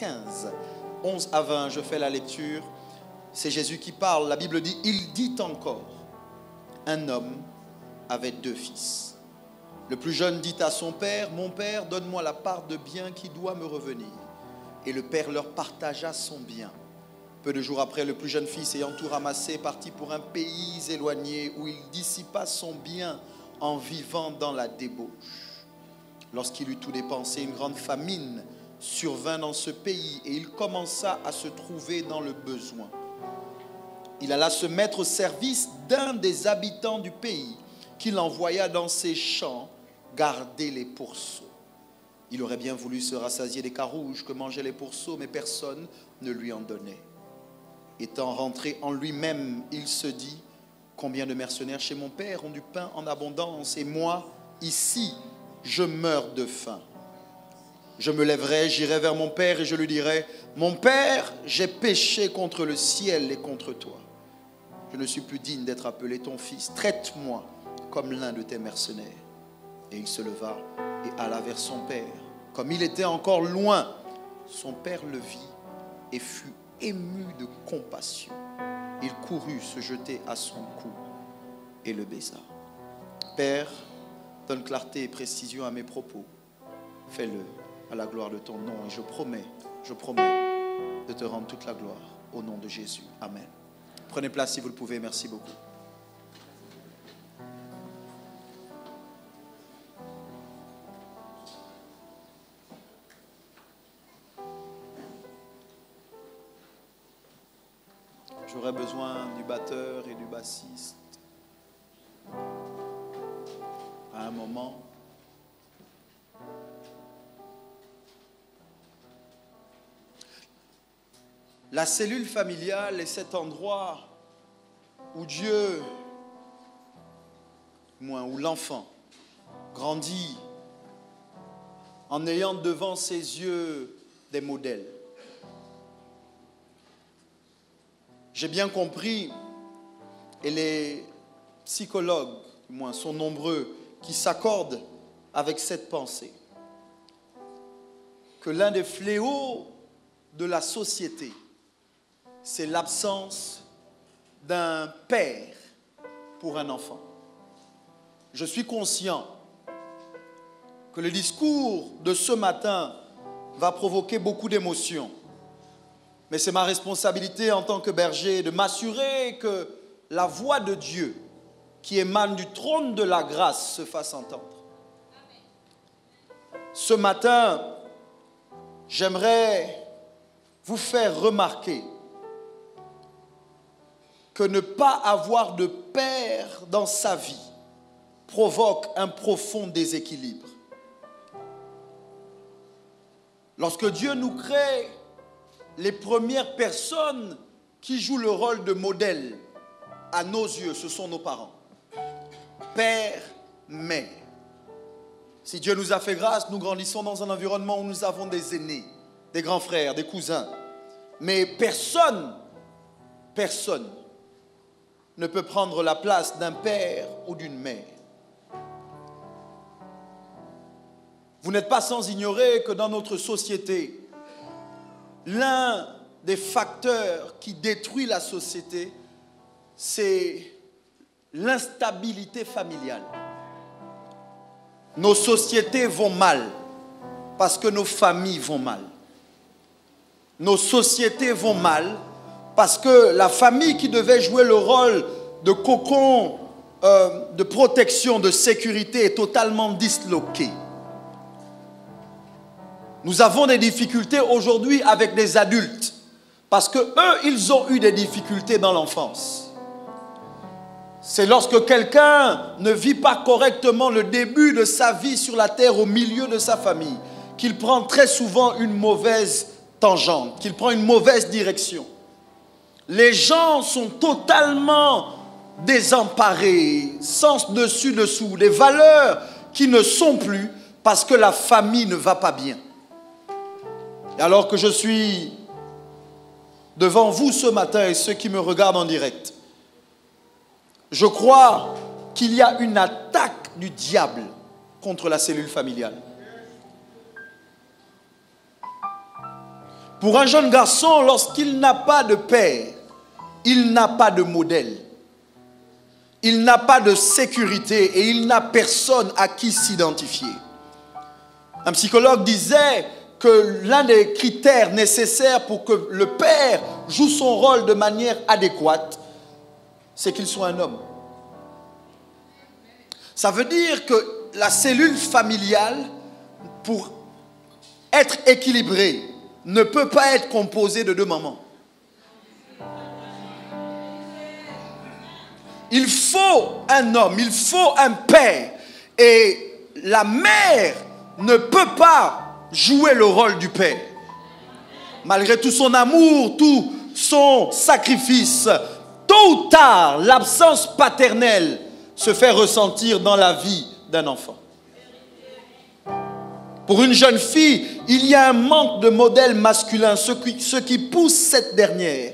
15, 11 à 20, je fais la lecture. C'est Jésus qui parle. La Bible dit, il dit encore, un homme avait 2 fils. Le plus jeune dit à son père, mon père, donne-moi la part de bien qui doit me revenir. Et le père leur partagea son bien. Peu de jours après, le plus jeune fils, ayant tout ramassé, partit pour un pays éloigné où il dissipa son bien en vivant dans la débauche. Lorsqu'il eut tout dépensé, une grande famine survint dans ce pays et il commença à se trouver dans le besoin. Il alla se mettre au service d'un des habitants du pays qu'il envoya dans ses champs garder les pourceaux. Il aurait bien voulu se rassasier des carouges que mangeaient les pourceaux, mais personne ne lui en donnait. Étant rentré en lui-même, il se dit, combien de mercenaires chez mon père ont du pain en abondance, et moi, ici, je meurs de faim. Je me lèverai, j'irai vers mon père et je lui dirai, mon père, j'ai péché contre le ciel et contre toi. Je ne suis plus digne d'être appelé ton fils. Traite-moi comme l'un de tes mercenaires. Et il se leva et alla vers son père. Comme il était encore loin, son père le vit et fut ému de compassion. Il courut se jeter à son cou et le baisa. Père, donne clarté et précision à mes propos. Fais-le à la gloire de ton nom. Et je promets de te rendre toute la gloire au nom de Jésus. Amen. Prenez place si vous le pouvez. Merci beaucoup. J'aurais besoin du batteur et du bassiste à un moment. La cellule familiale est cet endroit où Dieu, où l'enfant grandit en ayant devant ses yeux des modèles. J'ai bien compris, et les psychologues, du moins, sont nombreux, qui s'accordent avec cette pensée, que l'un des fléaux de la société, c'est l'absence d'un père pour un enfant. Je suis conscient que le discours de ce matin va provoquer beaucoup d'émotions. Mais c'est ma responsabilité en tant que berger de m'assurer que la voix de Dieu qui émane du trône de la grâce se fasse entendre. Ce matin, j'aimerais vous faire remarquer que ne pas avoir de père dans sa vie provoque un profond déséquilibre. Lorsque Dieu nous crée, les premières personnes qui jouent le rôle de modèle à nos yeux, ce sont nos parents. Père, mère. Si Dieu nous a fait grâce, nous grandissons dans un environnement où nous avons des aînés, des grands frères, des cousins. Mais personne ne peut prendre la place d'un père ou d'une mère. Vous n'êtes pas sans ignorer que dans notre société, l'un des facteurs qui détruit la société, c'est l'instabilité familiale. Nos sociétés vont mal parce que nos familles vont mal. Nos sociétés vont mal parce que la famille qui devait jouer le rôle de cocon, de protection, de sécurité est totalement disloquée. Nous avons des difficultés aujourd'hui avec des adultes parce que eux, ils ont eu des difficultés dans l'enfance. C'est lorsque quelqu'un ne vit pas correctement le début de sa vie sur la terre au milieu de sa famille qu'il prend très souvent une mauvaise tangente, qu'il prend une mauvaise direction. Les gens sont totalement désemparés, sans dessus-dessous, des valeurs qui ne sont plus parce que la famille ne va pas bien. Et alors que je suis devant vous ce matin et ceux qui me regardent en direct, je crois qu'il y a une attaque du diable contre la cellule familiale. Pour un jeune garçon, lorsqu'il n'a pas de père, il n'a pas de modèle. Il n'a pas de sécurité et il n'a personne à qui s'identifier. Un psychologue disait que l'un des critères nécessaires pour que le père joue son rôle de manière adéquate, c'est qu'il soit un homme. Ça veut dire que la cellule familiale, pour être équilibrée, ne peut pas être composée de deux mamans. Il faut un homme, il faut un père. Et la mère ne peut pas jouer le rôle du père. Malgré tout son amour, tout son sacrifice, tôt ou tard, l'absence paternelle se fait ressentir dans la vie d'un enfant. Pour une jeune fille, il y a un manque de modèle masculin, ce qui pousse cette dernière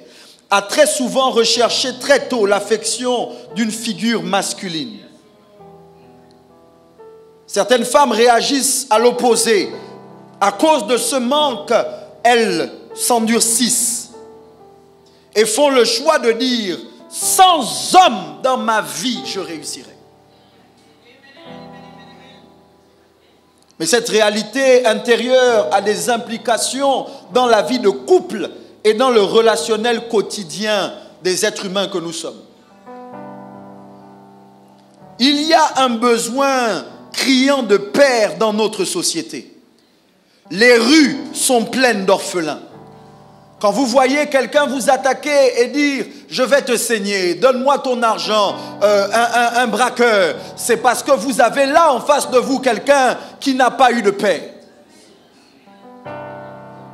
à très souvent rechercher très tôt l'affection d'une figure masculine. Certaines femmes réagissent à l'opposé. À cause de ce manque, elles s'endurcissent et font le choix de dire « Sans homme dans ma vie, je réussirai ». Mais cette réalité intérieure a des implications dans la vie de couple et dans le relationnel quotidien des êtres humains que nous sommes. Il y a un besoin criant de père dans notre société. Les rues sont pleines d'orphelins. Quand vous voyez quelqu'un vous attaquer et dire « Je vais te saigner, donne-moi ton argent, un braqueur », c'est parce que vous avez là en face de vous quelqu'un qui n'a pas eu de père.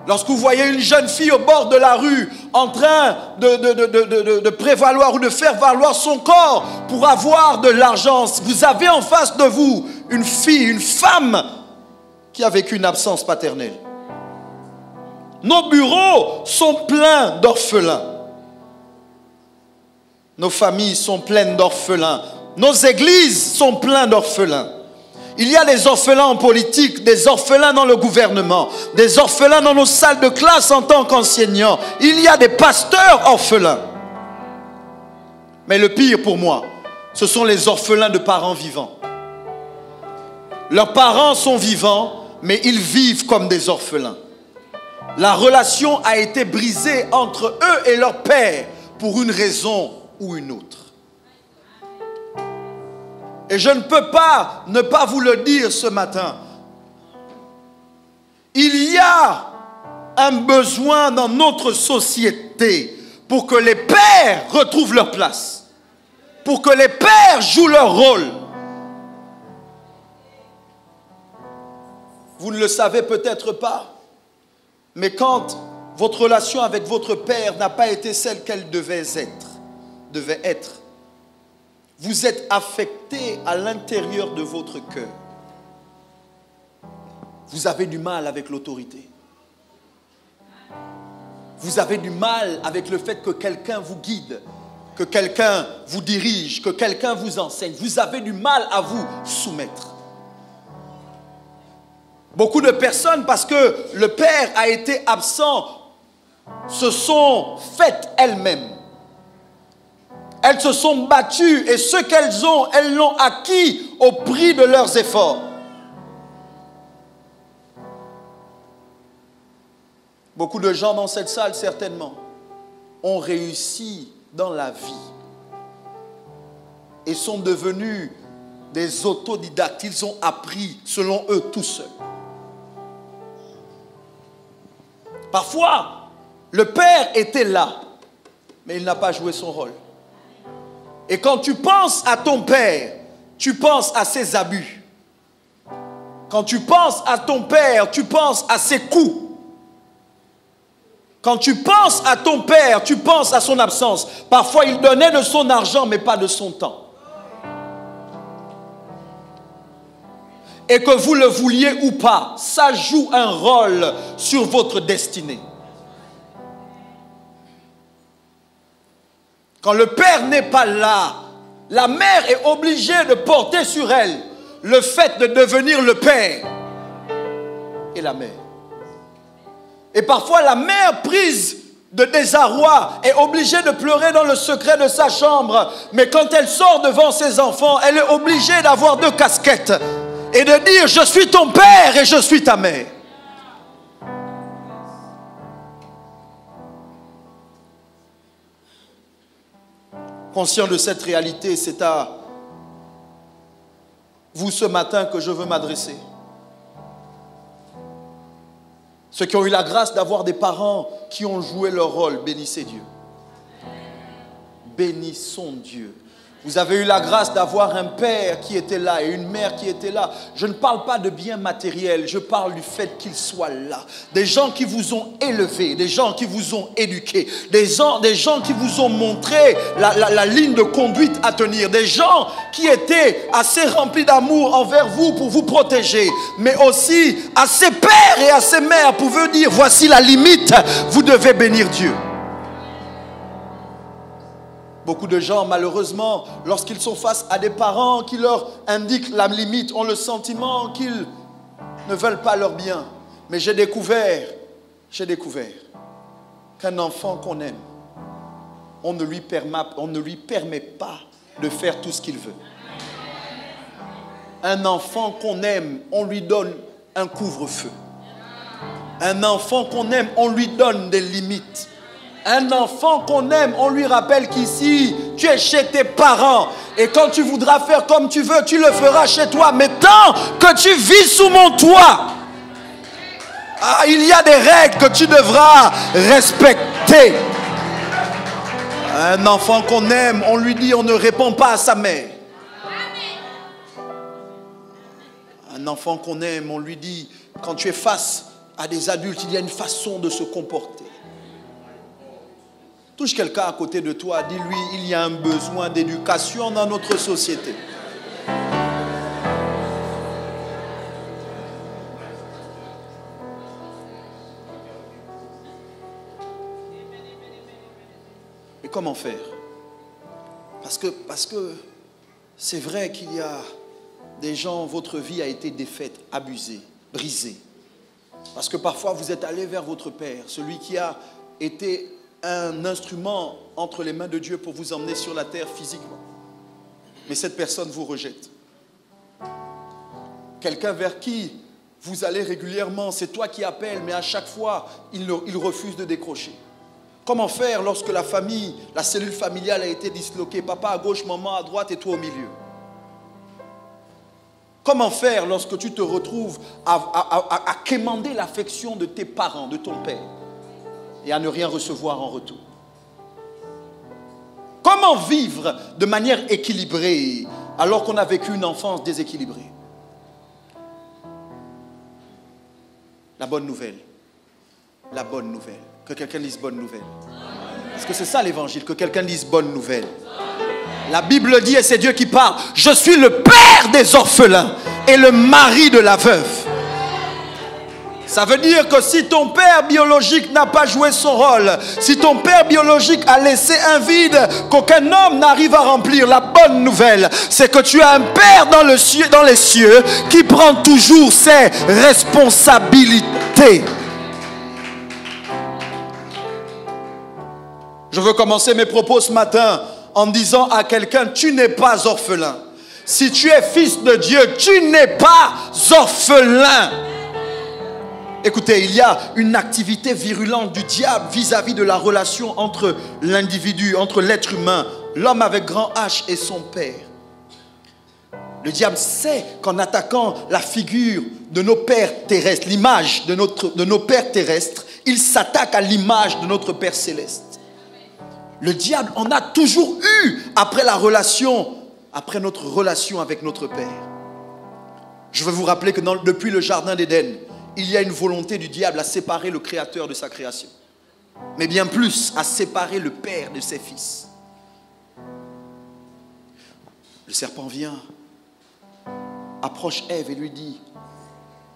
Lorsque vous voyez une jeune fille au bord de la rue en train de prévaloir ou de faire valoir son corps pour avoir de l'argent, vous avez en face de vous une fille, une femme qui a vécu une absence paternelle. Nos bureaux sont pleins d'orphelins. Nos familles sont pleines d'orphelins. Nos églises sont pleines d'orphelins. Il y a des orphelins en politique, des orphelins dans le gouvernement, des orphelins dans nos salles de classe en tant qu'enseignants. Il y a des pasteurs orphelins. Mais le pire pour moi, ce sont les orphelins de parents vivants. Leurs parents sont vivants, mais ils vivent comme des orphelins. La relation a été brisée entre eux et leur père pour une raison ou une autre. Et je ne peux pas ne pas vous le dire ce matin. Il y a un besoin dans notre société pour que les pères retrouvent leur place, pour que les pères jouent leur rôle. Vous ne le savez peut-être pas, mais quand votre relation avec votre père n'a pas été celle qu'elle devait être, vous êtes affecté à l'intérieur de votre cœur. Vous avez du mal avec l'autorité. Vous avez du mal avec le fait que quelqu'un vous guide, que quelqu'un vous dirige, que quelqu'un vous enseigne. Vous avez du mal à vous soumettre. Beaucoup de personnes, parce que le père a été absent, se sont faites elles-mêmes. Elles se sont battues et ce qu'elles ont, elles l'ont acquis au prix de leurs efforts. Beaucoup de gens dans cette salle, certainement, ont réussi dans la vie et sont devenus des autodidactes. Ils ont appris, selon eux, tout seuls. Parfois, le père était là, mais il n'a pas joué son rôle. Et quand tu penses à ton père, tu penses à ses abus. Quand tu penses à ton père, tu penses à ses coups. Quand tu penses à ton père, tu penses à son absence. Parfois, il donnait de son argent, mais pas de son temps. Et que vous le vouliez ou pas, ça joue un rôle sur votre destinée. Quand le père n'est pas là, la mère est obligée de porter sur elle le fait de devenir le père et la mère. Et parfois la mère prise de désarroi est obligée de pleurer dans le secret de sa chambre. Mais quand elle sort devant ses enfants, elle est obligée d'avoir 2 casquettes et de dire: je suis ton père et je suis ta mère. Conscient de cette réalité, c'est à vous ce matin que je veux m'adresser. Ceux qui ont eu la grâce d'avoir des parents qui ont joué leur rôle, bénissez Dieu. Bénissons Dieu. Vous avez eu la grâce d'avoir un père qui était là et une mère qui était là. Je ne parle pas de biens matériels, je parle du fait qu'ils soient là. Des gens qui vous ont élevé, des gens qui vous ont éduqué, des gens qui vous ont montré la ligne de conduite à tenir, des gens qui étaient assez remplis d'amour envers vous pour vous protéger, mais aussi assez pères et assez mères pour vous dire: voici la limite, vous devez bénir Dieu. Beaucoup de gens, malheureusement, lorsqu'ils sont face à des parents qui leur indiquent la limite, ont le sentiment qu'ils ne veulent pas leur bien. Mais j'ai découvert qu'un enfant qu'on aime, on ne lui permet pas de faire tout ce qu'il veut. Un enfant qu'on aime, on lui donne un couvre-feu. Un enfant qu'on aime, on lui donne des limites. Un enfant qu'on aime, on lui rappelle qu'ici, tu es chez tes parents. Et quand tu voudras faire comme tu veux, tu le feras chez toi. Mais tant que tu vis sous mon toit, il y a des règles que tu devras respecter. Un enfant qu'on aime, on lui dit: on ne répond pas à sa mère. Un enfant qu'on aime, on lui dit: quand tu es face à des adultes, il y a une façon de se comporter. Touche quelqu'un à côté de toi, dis-lui: il y a un besoin d'éducation dans notre société. Et comment faire? Parce que c'est vrai qu'il y a des gens, votre vie a été défaite, abusée, brisée. Parce que parfois vous êtes allé vers votre père, celui qui a été un instrument entre les mains de Dieu pour vous emmener sur la terre physiquement. Mais cette personne vous rejette. Quelqu'un vers qui vous allez régulièrement, c'est toi qui appelles, mais à chaque fois, il refuse de décrocher. Comment faire lorsque la famille, la cellule familiale a été disloquée? Papa à gauche, maman à droite et toi au milieu. Comment faire lorsque tu te retrouves à quémander l'affection de tes parents, de ton père, et à ne rien recevoir en retour? Comment vivre de manière équilibrée alors qu'on a vécu une enfance déséquilibrée? La bonne nouvelle, que quelqu'un dise bonne nouvelle. Parce que c'est ça l'évangile, que quelqu'un dise bonne nouvelle. La Bible dit, et c'est Dieu qui parle: je suis le père des orphelins et le mari de la veuve. Ça veut dire que si ton père biologique n'a pas joué son rôle, si ton père biologique a laissé un vide qu'aucun homme n'arrive à remplir, la bonne nouvelle, c'est que tu as un père dans les cieux qui prend toujours ses responsabilités. Je veux commencer mes propos ce matin en disant à quelqu'un: tu n'es pas orphelin. Si tu es fils de Dieu, tu n'es pas orphelin. Écoutez, il y a une activité virulente du diable vis-à-vis de la relation entre l'individu, entre l'être humain, l'homme avec grand H et son père. Le diable sait qu'en attaquant la figure de nos pères terrestres, l'image de nos pères terrestres, il s'attaque à l'image de notre Père céleste. Le diable en a toujours eu après notre relation avec notre Père. Je veux vous rappeler que depuis le jardin d'Éden, il y a une volonté du diable à séparer le Créateur de sa création. Mais bien plus, à séparer le Père de ses fils. Le serpent vient, approche Ève et lui dit: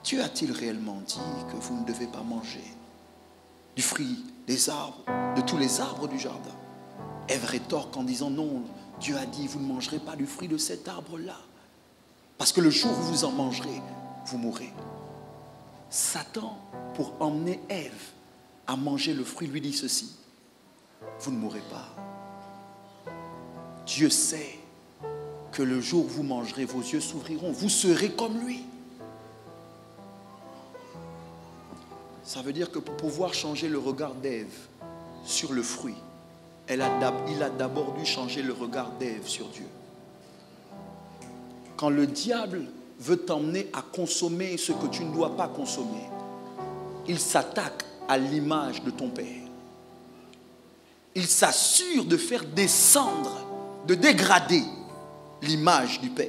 Dieu a-t-il réellement dit que vous ne devez pas manger du fruit des arbres, de tous les arbres du jardin? Ève rétorque en disant: non, Dieu a dit: vous ne mangerez pas du fruit de cet arbre-là, parce que le jour où vous en mangerez, vous mourrez. Satan, pour emmener Ève à manger le fruit, lui dit ceci: vous ne mourrez pas. Dieu sait que le jour où vous mangerez, vos yeux s'ouvriront, vous serez comme lui. Ça veut dire que pour pouvoir changer le regard d'Ève sur le fruit, il a d'abord dû changer le regard d'Ève sur Dieu. Quand le diable veut t'emmener à consommer ce que tu ne dois pas consommer, il s'attaque à l'image de ton Père. Il s'assure de faire descendre, de dégrader l'image du Père.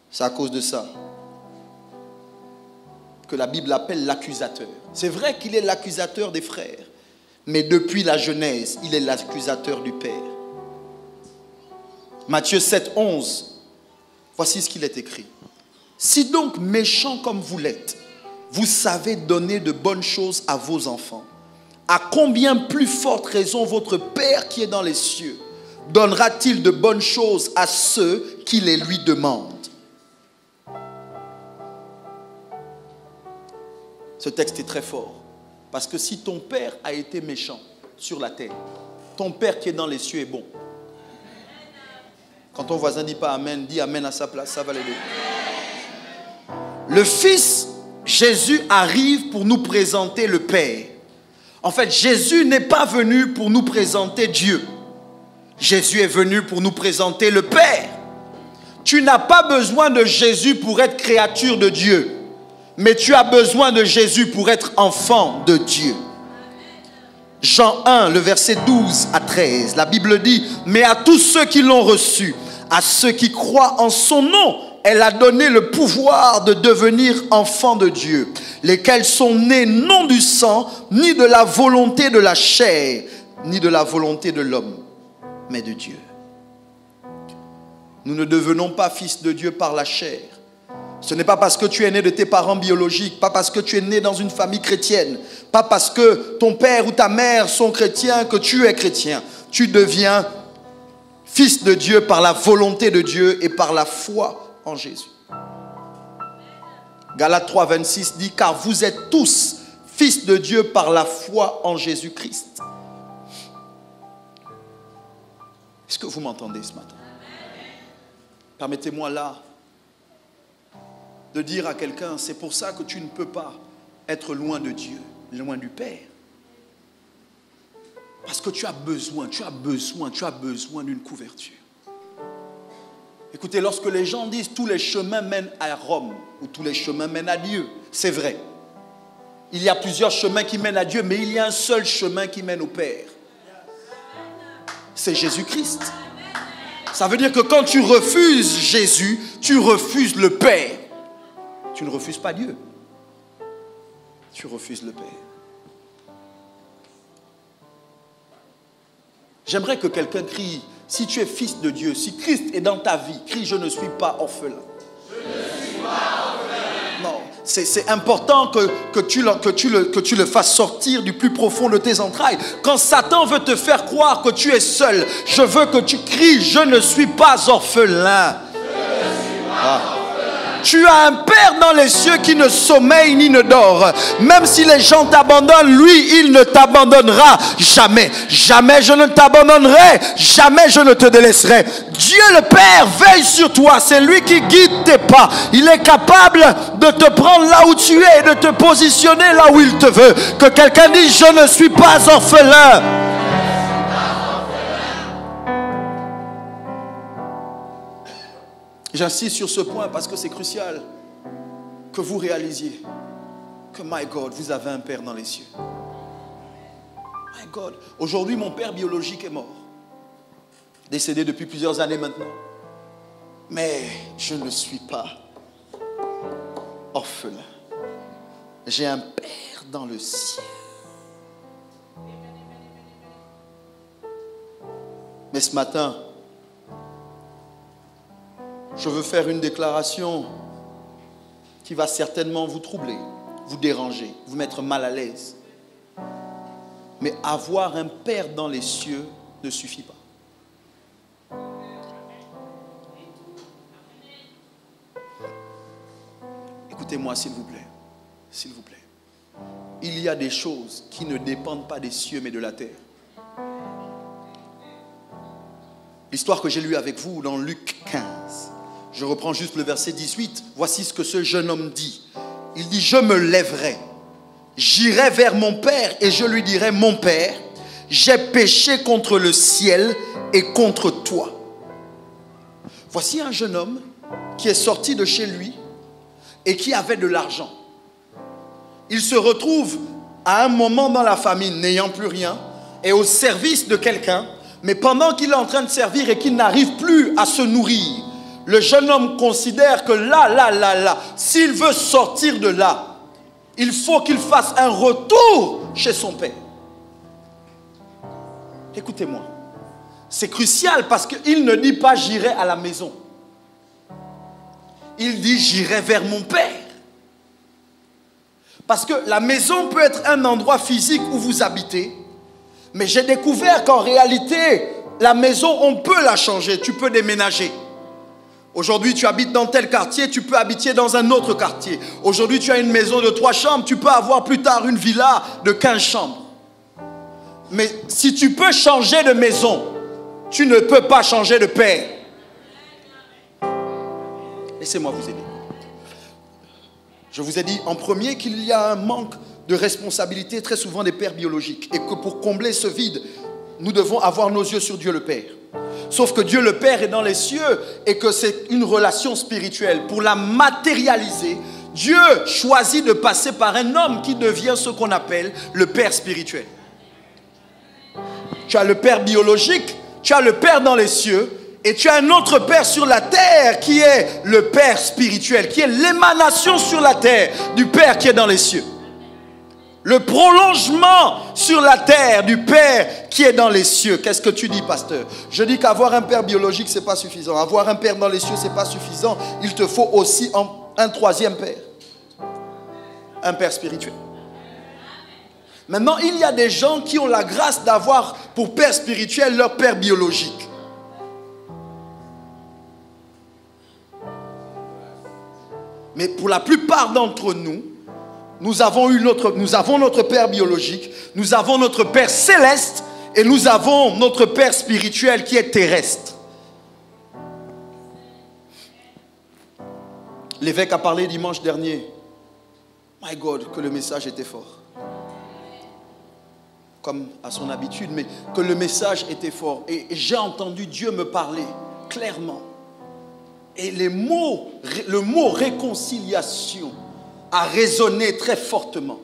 C'est à cause de ça que la Bible appelle l'accusateur. C'est vrai qu'il est l'accusateur des frères, mais depuis la Genèse, il est l'accusateur du Père. Matthieu 7, 11, voici ce qu'il est écrit. Si donc méchants comme vous l'êtes, vous savez donner de bonnes choses à vos enfants, à combien plus forte raison votre Père qui est dans les cieux donnera-t-il de bonnes choses à ceux qui les lui demandent? Ce texte est très fort, parce que si ton Père a été méchant sur la terre, ton Père qui est dans les cieux est bon. Quand ton voisin ne dit pas Amen, dis Amen à sa place, ça va l'aider. Le Fils, Jésus, arrive pour nous présenter le Père. En fait, Jésus n'est pas venu pour nous présenter Dieu. Jésus est venu pour nous présenter le Père. Tu n'as pas besoin de Jésus pour être créature de Dieu, mais tu as besoin de Jésus pour être enfant de Dieu. Jean 1, le verset 12 à 13, la Bible dit: mais à tous ceux qui l'ont reçu, à ceux qui croient en son nom, elle a donné le pouvoir de devenir enfants de Dieu, lesquels sont nés non du sang, ni de la volonté de la chair, ni de la volonté de l'homme, mais de Dieu. Nous ne devenons pas fils de Dieu par la chair. Ce n'est pas parce que tu es né de tes parents biologiques, pas parce que tu es né dans une famille chrétienne, pas parce que ton père ou ta mère sont chrétiens que tu es chrétien. Tu deviens fils de Dieu par la volonté de Dieu et par la foi en Jésus. Galates 3, 26 dit: car vous êtes tous fils de Dieu par la foi en Jésus-Christ. Est-ce que vous m'entendez ce matin? Permettez-moi là de dire à quelqu'un: c'est pour ça que tu ne peux pas être loin de Dieu, loin du Père. Parce que tu as besoin d'une couverture. Écoutez, lorsque les gens disent tous les chemins mènent à Rome ou tous les chemins mènent à Dieu, c'est vrai. Il y a plusieurs chemins qui mènent à Dieu, mais il y a un seul chemin qui mène au Père. C'est Jésus-Christ. Ça veut dire que quand tu refuses Jésus, tu refuses le Père. Tu ne refuses pas Dieu. Tu refuses le Père. J'aimerais que quelqu'un crie: si tu es fils de Dieu, si Christ est dans ta vie, crie: je ne suis pas orphelin. Je ne suis pas orphelin. Non, c'est important que tu le fasses sortir du plus profond de tes entrailles. Quand Satan veut te faire croire que tu es seul, je veux que tu cries: je ne suis pas orphelin. Je ne suis pas orphelin. Tu as un Père dans les cieux qui ne sommeille ni ne dort. Même si les gens t'abandonnent, lui, il ne t'abandonnera jamais. Jamais je ne t'abandonnerai. Jamais je ne te délaisserai. Dieu le Père veille sur toi. C'est lui qui guide tes pas. Il est capable de te prendre là où tu es et de te positionner là où il te veut. Que quelqu'un dise: je ne suis pas orphelin. J'insiste sur ce point parce que c'est crucial que vous réalisiez que, my God, vous avez un Père dans les cieux. My God. Aujourd'hui, mon père biologique est mort. Décédé depuis plusieurs années maintenant. Mais je ne suis pas orphelin. J'ai un Père dans le ciel. Mais ce matin, je veux faire une déclaration qui va certainement vous troubler, vous déranger, vous mettre mal à l'aise. Mais avoir un Père dans les cieux ne suffit pas. Écoutez-moi s'il vous plaît. S'il vous plaît. il y a des choses qui ne dépendent pas des cieux mais de la terre. L'histoire que j'ai lue avec vous dans Luc 15. Je reprends juste le verset 18. Voici ce que ce jeune homme dit. Il dit, je me lèverai, j'irai vers mon père et je lui dirai, mon père, j'ai péché contre le ciel et contre toi. Voici un jeune homme qui est sorti de chez lui et qui avait de l'argent. Il se retrouve à un moment dans la famine, n'ayant plus rien, et au service de quelqu'un, mais pendant qu'il est en train de servir et qu'il n'arrive plus à se nourrir, le jeune homme considère que là, s'il veut sortir de là, il faut qu'il fasse un retour chez son père. Écoutez-moi, c'est crucial parce qu'il ne dit pas j'irai à la maison. Il dit j'irai vers mon père. Parce que la maison peut être un endroit physique où vous habitez, mais j'ai découvert qu'en réalité, la maison, on peut la changer, tu peux déménager. Aujourd'hui, tu habites dans tel quartier, tu peux habiter dans un autre quartier. Aujourd'hui, tu as une maison de 3 chambres, tu peux avoir plus tard une villa de 15 chambres. Mais si tu peux changer de maison, tu ne peux pas changer de père. Laissez-moi vous aider. Je vous ai dit en premier qu'il y a un manque de responsabilité très souvent des pères biologiques et que pour combler ce vide, nous devons avoir nos yeux sur Dieu le Père. Sauf que Dieu le Père est dans les cieux et que c'est une relation spirituelle. Pour la matérialiser, Dieu choisit de passer par un homme qui devient ce qu'on appelle le Père spirituel. Tu as le Père biologique, tu as le Père dans les cieux et tu as un autre Père sur la terre qui est le Père spirituel, qui est l'émanation sur la terre du Père qui est dans les cieux. Le prolongement sur la terre du Père qui est dans les cieux. Qu'est-ce que tu dis, pasteur? Je dis qu'avoir un Père biologique, ce n'est pas suffisant. Avoir un Père dans les cieux, ce n'est pas suffisant. Il te faut aussi un troisième Père. Un Père spirituel. Maintenant, il y a des gens qui ont la grâce d'avoir pour Père spirituel leur Père biologique. Mais pour la plupart d'entre nous, nous avons notre Père biologique, nous avons notre Père céleste et nous avons notre Père spirituel qui est terrestre. L'évêque a parlé dimanche dernier. My God, que le message était fort. Comme à son habitude, mais que le message était fort. Et j'ai entendu Dieu me parler clairement. Et le mot réconciliation a résonné très fortement.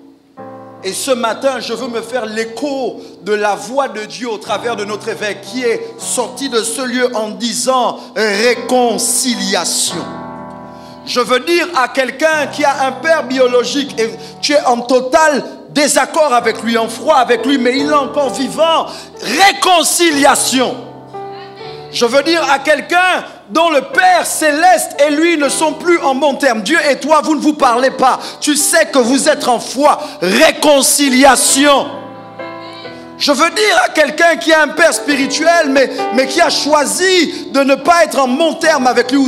Et ce matin, je veux me faire l'écho de la voix de Dieu au travers de notre évêque qui est sorti de ce lieu en disant réconciliation. Je veux dire à quelqu'un qui a un père biologique et tu es en total désaccord avec lui, en froid avec lui, mais il est encore vivant, réconciliation. Je veux dire à quelqu'un dont le Père céleste et lui ne sont plus en bon terme. Dieu et toi, vous ne vous parlez pas. Tu sais que vous êtes en foi. Réconciliation. Je veux dire à quelqu'un qui a un Père spirituel, mais qui a choisi de ne pas être en bon terme avec lui, ou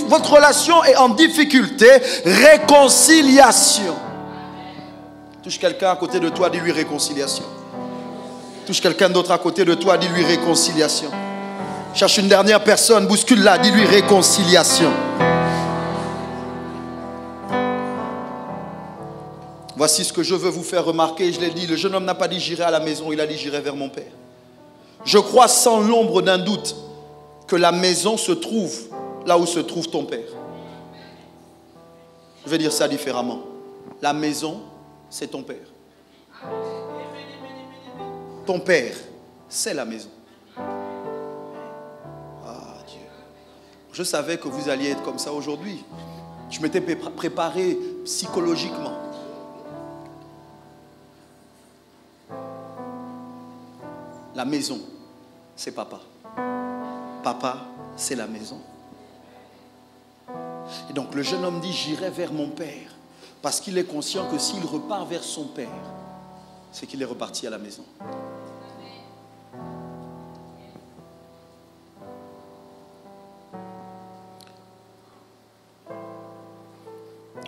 votre relation est en difficulté. Réconciliation. Touche quelqu'un à côté de toi, dis-lui réconciliation. Touche quelqu'un d'autre à côté de toi, dis-lui réconciliation. Cherche une dernière personne, bouscule-la, dis-lui réconciliation. Voici ce que je veux vous faire remarquer, je l'ai dit, le jeune homme n'a pas dit j'irai à la maison, il a dit j'irai vers mon père. Je crois sans l'ombre d'un doute que la maison se trouve là où se trouve ton père. Je vais dire ça différemment. La maison, c'est ton père. Ton père, c'est la maison. Je savais que vous alliez être comme ça aujourd'hui. Je m'étais préparé psychologiquement. La maison, c'est papa. Papa, c'est la maison. Et donc le jeune homme dit, j'irai vers mon père. Parce qu'il est conscient que s'il repart vers son père, c'est qu'il est reparti à la maison.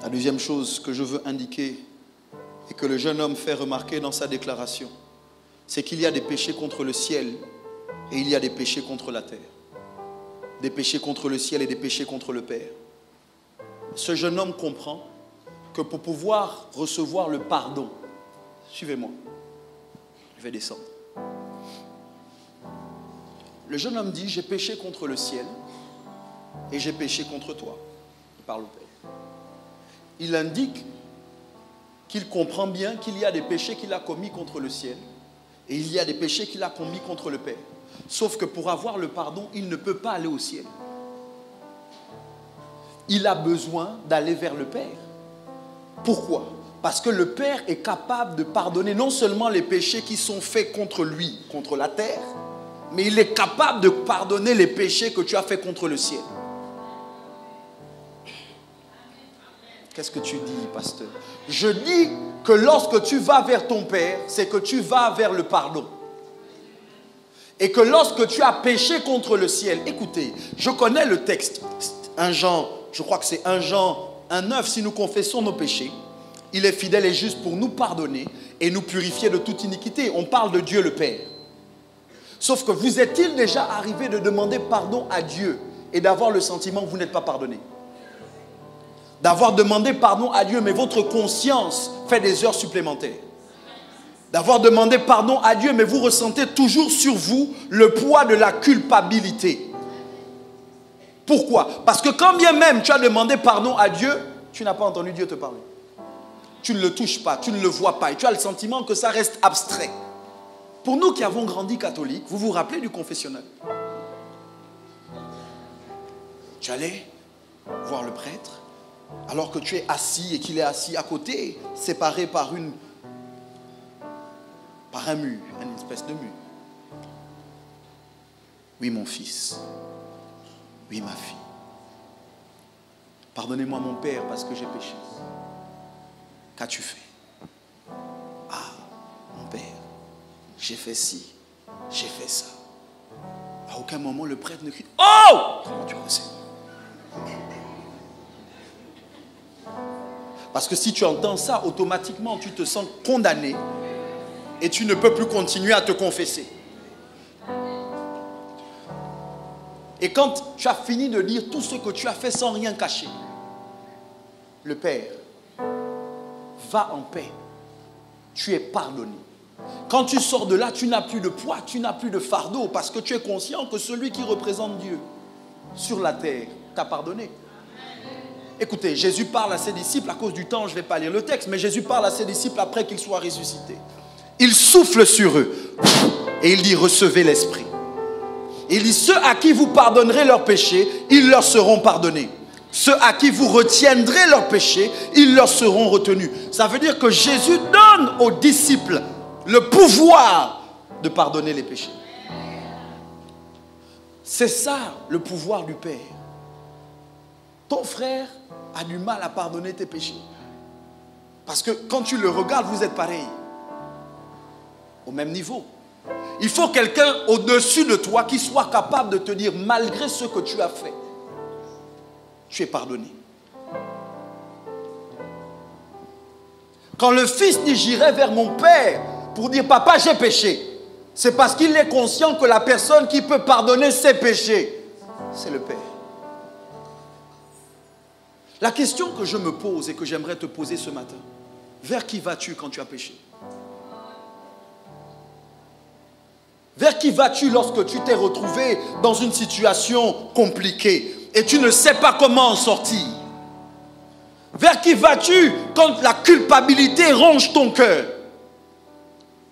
La deuxième chose que je veux indiquer et que le jeune homme fait remarquer dans sa déclaration, c'est qu'il y a des péchés contre le ciel et il y a des péchés contre la terre. Des péchés contre le ciel et des péchés contre le Père. Ce jeune homme comprend que pour pouvoir recevoir le pardon, suivez-moi, je vais descendre. Le jeune homme dit, j'ai péché contre le ciel et j'ai péché contre toi. Il parle au Père. Il indique qu'il comprend bien qu'il y a des péchés qu'il a commis contre le ciel et il y a des péchés qu'il a commis contre le Père. Sauf que pour avoir le pardon, il ne peut pas aller au ciel. Il a besoin d'aller vers le Père. Pourquoi? Parce que le Père est capable de pardonner non seulement les péchés qui sont faits contre lui, contre la terre, mais il est capable de pardonner les péchés que tu as faits contre le ciel. Qu'est-ce que tu dis, pasteur? Je dis que lorsque tu vas vers ton Père, c'est que tu vas vers le pardon. Et que lorsque tu as péché contre le ciel, écoutez, je connais le texte, 1 Jean, je crois que c'est 1 Jean 1,9, si nous confessons nos péchés, il est fidèle et juste pour nous pardonner et nous purifier de toute iniquité. On parle de Dieu le Père. Sauf que vous est-il déjà arrivé de demander pardon à Dieu et d'avoir le sentiment que vous n'êtes pas pardonné? D'avoir demandé pardon à Dieu, mais votre conscience fait des heures supplémentaires. D'avoir demandé pardon à Dieu, mais vous ressentez toujours sur vous le poids de la culpabilité. Pourquoi? Parce que quand bien même tu as demandé pardon à Dieu, tu n'as pas entendu Dieu te parler. Tu ne le touches pas, tu ne le vois pas et tu as le sentiment que ça reste abstrait. Pour nous qui avons grandi catholiques, vous vous rappelez du confessionnal? Tu allais voir le prêtre alors que tu es assis et qu'il est assis à côté, séparé par un mur, une espèce de mur. Oui, mon fils. Oui, ma fille. Pardonnez-moi, mon père, parce que j'ai péché. Qu'as-tu fait? Ah, mon père, j'ai fait ci, j'ai fait ça. À aucun moment, le prêtre ne crie « Oh !» Comment tu le sais? Parce que si tu entends ça, automatiquement, tu te sens condamné et tu ne peux plus continuer à te confesser. Et quand tu as fini de dire tout ce que tu as fait sans rien cacher, le Père va en paix. Tu es pardonné. Quand tu sors de là, tu n'as plus de poids, tu n'as plus de fardeau parce que tu es conscient que celui qui représente Dieu sur la terre t'a pardonné. Écoutez, Jésus parle à ses disciples, à cause du temps, je ne vais pas lire le texte, mais Jésus parle à ses disciples après qu'il soit ressuscité. Il souffle sur eux et il dit, recevez l'Esprit. Il dit, ceux à qui vous pardonnerez leurs péchés, ils leur seront pardonnés. Ceux à qui vous retiendrez leurs péchés, ils leur seront retenus. Ça veut dire que Jésus donne aux disciples le pouvoir de pardonner les péchés. C'est ça le pouvoir du Père. Ton frère a du mal à pardonner tes péchés. Parce que quand tu le regardes, vous êtes pareil. Au même niveau. Il faut quelqu'un au-dessus de toi qui soit capable de te dire, malgré ce que tu as fait, tu es pardonné. Quand le fils dit, j'irai vers mon père pour dire, papa, j'ai péché, c'est parce qu'il est conscient que la personne qui peut pardonner ses péchés, c'est le Père. La question que je me pose et que j'aimerais te poser ce matin, vers qui vas-tu quand tu as péché? Vers qui vas-tu lorsque tu t'es retrouvé dans une situation compliquée et tu ne sais pas comment en sortir? Vers qui vas-tu quand la culpabilité ronge ton cœur?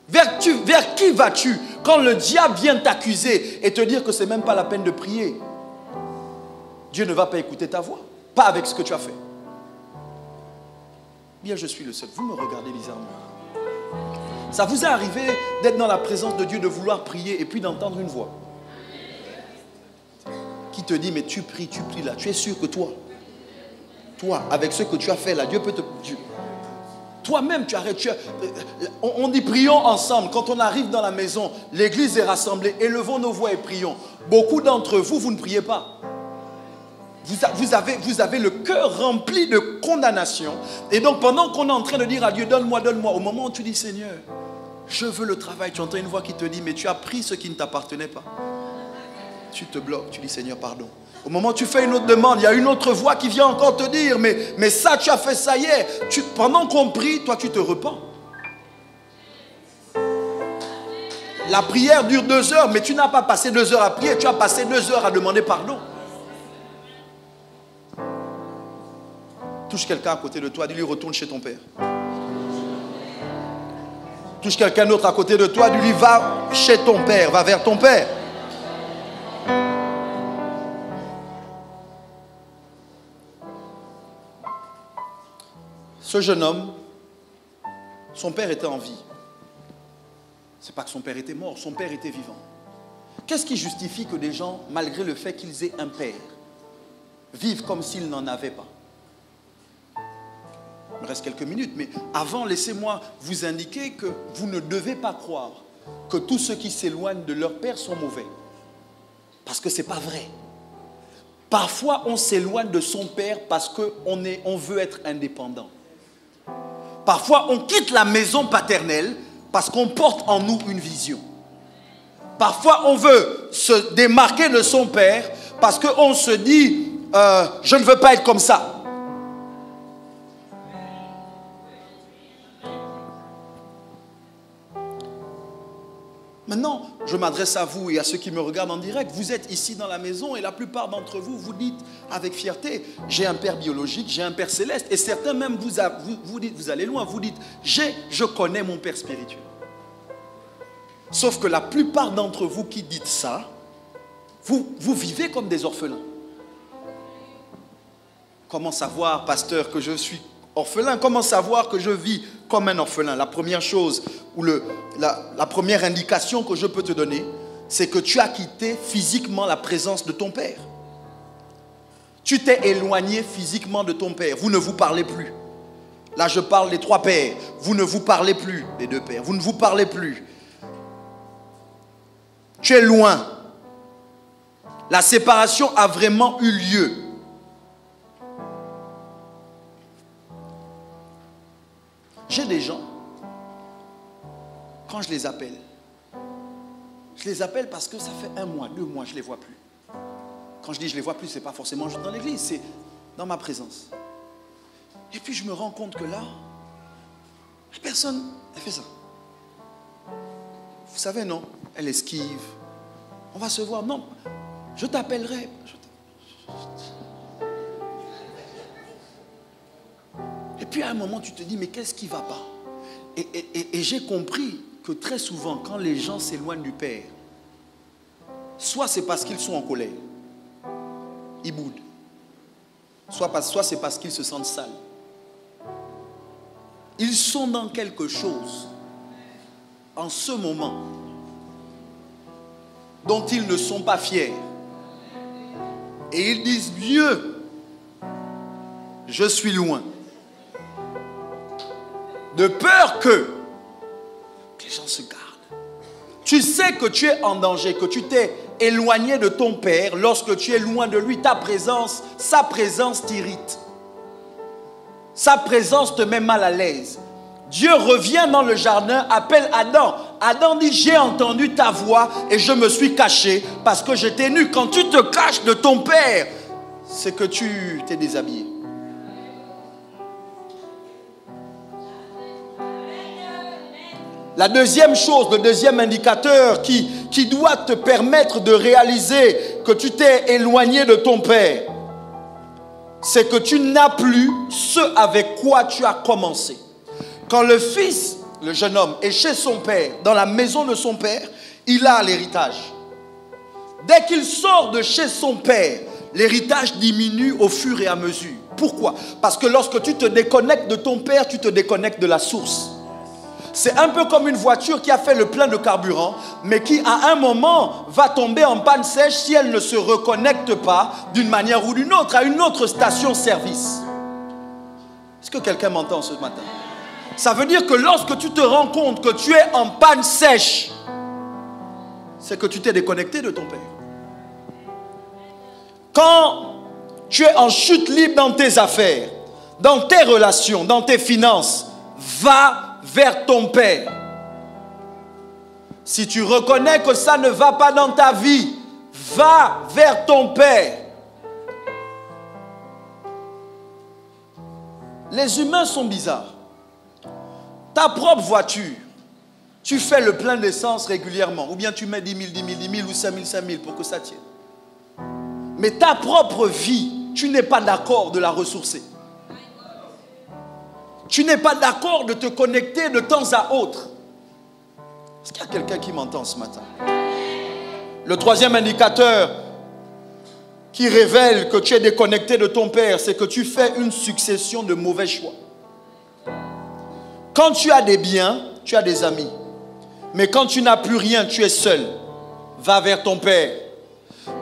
Vers qui vas-tu quand le diable vient t'accuser et te dire que ce n'est même pas la peine de prier? Dieu ne va pas écouter ta voix, pas avec ce que tu as fait. Bien, je suis le seul. Vous me regardez bizarrement. Ça vous est arrivé d'être dans la présence de Dieu, de vouloir prier et puis d'entendre une voix qui te dit, mais tu pries là. Tu es sûr que toi, avec ce que tu as fait là, Dieu peut te... Toi-même, tu arrêtes. On dit prions ensemble. Quand on arrive dans la maison, l'église est rassemblée. Élevons nos voix et prions. Beaucoup d'entre vous, vous ne priez pas. Vous avez le cœur rempli de condamnation. Et donc pendant qu'on est en train de dire à Dieu, donne-moi, donne-moi, au moment où tu dis, Seigneur, je veux le travail, tu entends une voix qui te dit, mais tu as pris ce qui ne t'appartenait pas. Tu te bloques, tu dis, Seigneur, pardon. Au moment où tu fais une autre demande, il y a une autre voix qui vient encore te dire, mais ça, tu as fait ça hier. Pendant qu'on prie, toi, tu te repens. La prière dure 2 heures, mais tu n'as pas passé 2 heures à prier, tu as passé 2 heures à demander pardon. Touche quelqu'un à côté de toi, dis-lui retourne chez ton père. Touche quelqu'un d'autre à côté de toi, dis-lui va chez ton père, va vers ton père. Ce jeune homme, son père était en vie. C'est pas que son père était mort, son père était vivant. Qu'est-ce qui justifie que des gens, malgré le fait qu'ils aient un père, vivent comme s'ils n'en avaient pas? Il me reste quelques minutes, mais avant, laissez-moi vous indiquer que vous ne devez pas croire que tous ceux qui s'éloignent de leur père sont mauvais. Parce que ce n'est pas vrai. Parfois, on s'éloigne de son père parce qu'on veut être indépendant. Parfois, on quitte la maison paternelle parce qu'on porte en nous une vision. Parfois, on veut se démarquer de son père parce qu'on se dit je ne veux pas être comme ça. Maintenant, je m'adresse à vous et à ceux qui me regardent en direct. Vous êtes ici dans la maison et la plupart d'entre vous, vous dites avec fierté, j'ai un père biologique, j'ai un père céleste. Et certains même, vous dites, vous allez loin, vous dites, je connais mon père spirituel. Sauf que la plupart d'entre vous qui dites ça, vous vivez comme des orphelins. Comment savoir, pasteur, que je suis orphelin? Comment savoir que je vis comme un orphelin? La première chose, ou la première indication que je peux te donner, c'est que tu as quitté physiquement la présence de ton père. Tu t'es éloigné physiquement de ton père. Vous ne vous parlez plus. Là, je parle des 3 pères. Vous ne vous parlez plus, les 2 pères. Vous ne vous parlez plus. Tu es loin. La séparation a vraiment eu lieu. J'ai des gens, quand je les appelle parce que ça fait 1 mois, 2 mois, je ne les vois plus. Quand je dis je ne les vois plus, ce n'est pas forcément dans l'église, c'est dans ma présence. Et puis je me rends compte que là, la personne, elle fait ça. Vous savez, non, elle esquive. On va se voir, non, je t'appellerai. Et puis à un moment, tu te dis, mais qu'est-ce qui ne va pas? Et j'ai compris que très souvent, quand les gens s'éloignent du Père, soit c'est parce qu'ils sont en colère, ils boudent, soit c'est parce qu'ils se sentent sales. Ils sont dans quelque chose, en ce moment, dont ils ne sont pas fiers. Et ils disent, Dieu, je suis loin. De peur que les gens se gardent. Tu sais que tu es en danger, que tu t'es éloigné de ton Père. Lorsque tu es loin de lui, sa présence t'irrite. Sa présence te met mal à l'aise. Dieu revient dans le jardin, appelle Adam. Adam dit, j'ai entendu ta voix et je me suis caché parce que j'étais nu. Quand tu te caches de ton Père, c'est que tu t'es déshabillé. La deuxième chose, le deuxième indicateur qui doit te permettre de réaliser que tu t'es éloigné de ton Père, c'est que tu n'as plus ce avec quoi tu as commencé. Quand le fils, le jeune homme, est chez son père, dans la maison de son père, il a l'héritage. Dès qu'il sort de chez son père, l'héritage diminue au fur et à mesure. Pourquoi? Parce que lorsque tu te déconnectes de ton père, tu te déconnectes de la source. C'est un peu comme une voiture qui a fait le plein de carburant, mais qui à un moment va tomber en panne sèche si elle ne se reconnecte pas d'une manière ou d'une autre à une autre station-service. Est-ce que quelqu'un m'entend ce matin? Ça veut dire que lorsque tu te rends compte que tu es en panne sèche, c'est que tu t'es déconnecté de ton Père. Quand tu es en chute libre dans tes affaires, dans tes relations, dans tes finances, va vers ton Père. Si tu reconnais que ça ne va pas dans ta vie, va vers ton Père. Les humains sont bizarres. Ta propre voiture, tu fais le plein d'essence régulièrement, ou bien tu mets 10 000, 10 000, 10 000 ou 5 000, 5 000 pour que ça tienne. Mais ta propre vie, tu n'es pas d'accord de la ressourcer. Tu n'es pas d'accord de te connecter de temps à autre. Est-ce qu'il y a quelqu'un qui m'entend ce matin? Le troisième indicateur qui révèle que tu es déconnecté de ton Père, c'est que tu fais une succession de mauvais choix. Quand tu as des biens, tu as des amis. Mais quand tu n'as plus rien, tu es seul. Va vers ton Père.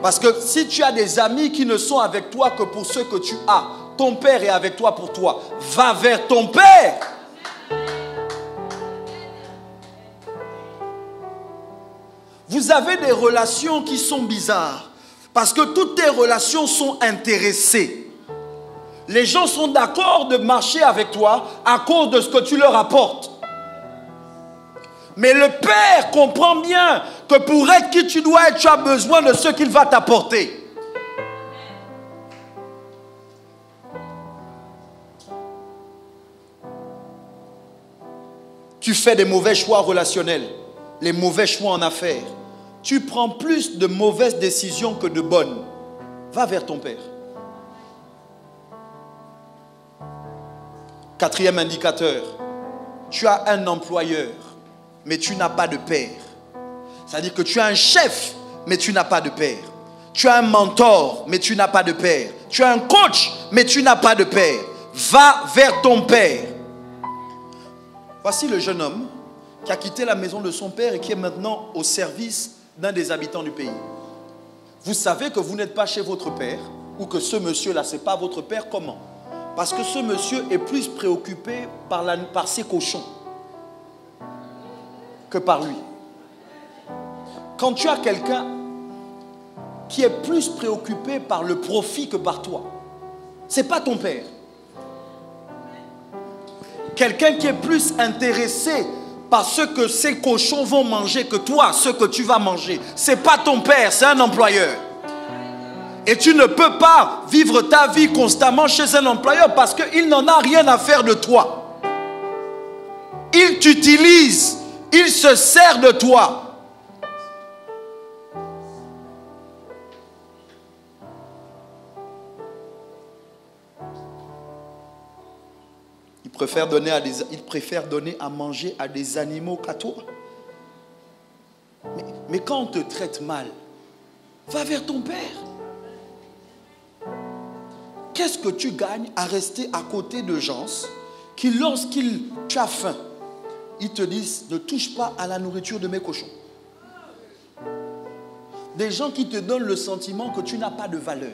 Parce que si tu as des amis qui ne sont avec toi que pour ce que tu as, ton Père est avec toi pour toi. Va vers ton Père. Vous avez des relations qui sont bizarres. Parce que toutes tes relations sont intéressées. Les gens sont d'accord de marcher avec toi à cause de ce que tu leur apportes. Mais le Père comprend bien que pour être qui tu dois être, tu as besoin de ce qu'il va t'apporter. Tu fais des mauvais choix relationnels, les mauvais choix en affaires. Tu prends plus de mauvaises décisions que de bonnes. Va vers ton Père. Quatrième indicateur, tu as un employeur, mais tu n'as pas de père. C'est-à-dire que tu as un chef, mais tu n'as pas de père. Tu as un mentor, mais tu n'as pas de père. Tu as un coach, mais tu n'as pas de père. Va vers ton Père. Voici le jeune homme qui a quitté la maison de son père et qui est maintenant au service d'un des habitants du pays. Vous savez que vous n'êtes pas chez votre père, ou que ce monsieur-là, ce n'est pas votre père. Comment? Parce que ce monsieur est plus préoccupé par ses cochons que par lui. Quand tu as quelqu'un qui est plus préoccupé par le profit que par toi, ce n'est pas ton père. Quelqu'un qui est plus intéressé par ce que ces cochons vont manger que toi, ce que tu vas manger, ce n'est pas ton père, c'est un employeur. Et tu ne peux pas vivre ta vie constamment chez un employeur parce qu'il n'en a rien à faire de toi. Il t'utilise, il se sert de toi. Il préfère donner à manger à des animaux qu'à toi. Mais quand on te traite mal, va vers ton Père. Qu'est-ce que tu gagnes à rester à côté de gens qui, tu as faim, ils te disent ne touche pas à la nourriture de mes cochons. Des gens qui te donnent le sentiment que tu n'as pas de valeur.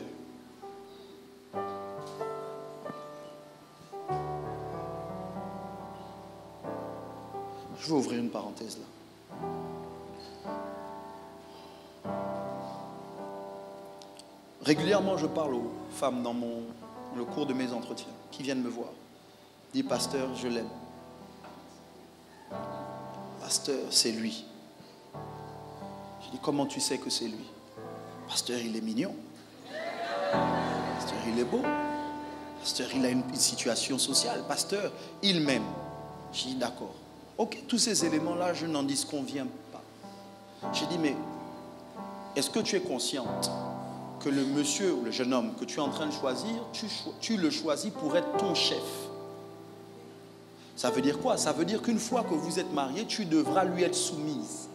Je vais ouvrir une parenthèse là. Régulièrement, je parle aux femmes dans le cours de mes entretiens qui viennent me voir. Dis, pasteur, je l'aime. Pasteur, c'est lui. Je dis, comment tu sais que c'est lui? Pasteur, il est mignon. Pasteur, il est beau. Pasteur, il a une situation sociale. Pasteur, il m'aime. Je dis, d'accord. Ok, tous ces éléments-là, je n'en disconviens pas. J'ai dit, mais est-ce que tu es consciente que le monsieur ou le jeune homme que tu es en train de choisir, tu le choisis pour être ton chef? Ça veut dire quoi? Ça veut dire qu'une fois que vous êtes mariés, tu devras lui être soumise.